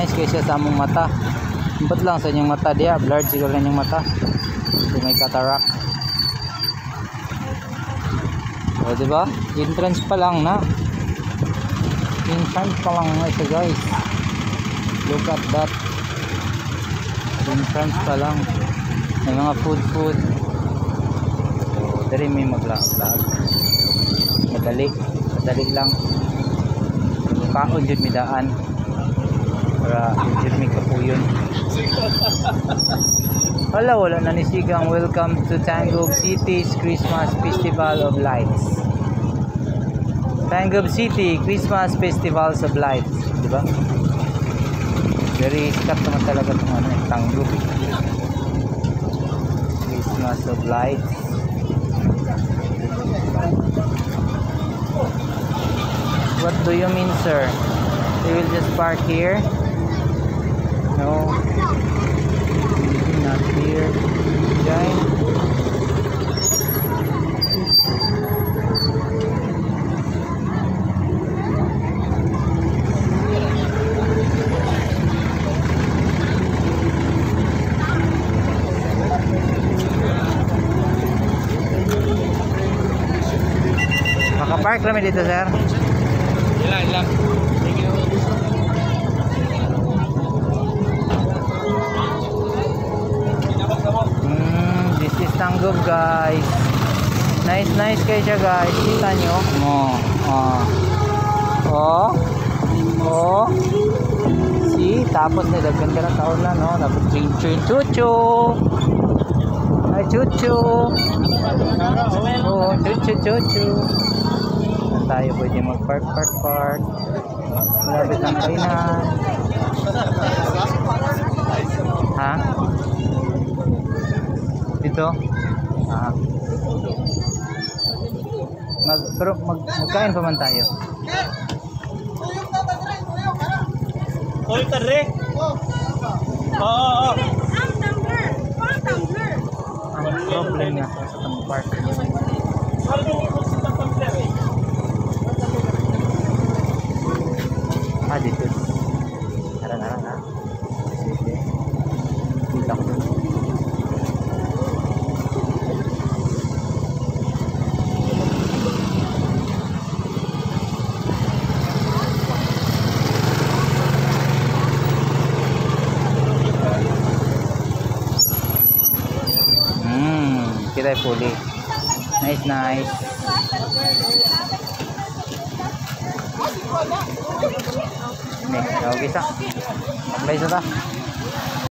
nice kay siya sa among mata. Ambot lang sa inyong mata diya, blurred siguro na inyong mata. So, may cataract. O diba? Entrance pa lang na. Entrance pa lang na ito guys. Look at that. Entrance pa lang. May mga food. So, dari may mag-vlog. Madali lang. Kaon jud mi daan. Para jud mi kapuyon. Wala na ni sigang. Welcome to Tangub City's Christmas Festival of Lights. Tangub City Christmas Festivals of Lights, di ba? Very sikat naman talaga itong ano, Tangub Christmas of Lights. What do you mean, sir? They will just park here? No, not here. Giant. Makapark kami dito, sir. Ilang. Thank you. This is Tangub, guys. Nice kayo siya, guys. Kita nyo? See? Tapos nilagyan ka ng taon na, no? Tapos chuchu. Ay, chuchu. Oh, chuchu. Tayo pwede mag-park. Malapit ang kainan. Ha? Dito? Pero magkain pa man tayo. Oy, tare. Oo. Ang problem na sa itong park. Dito. Tara. Sige. Dito ako. Kita puli. Nice. Okay, sa. Bye sa ta.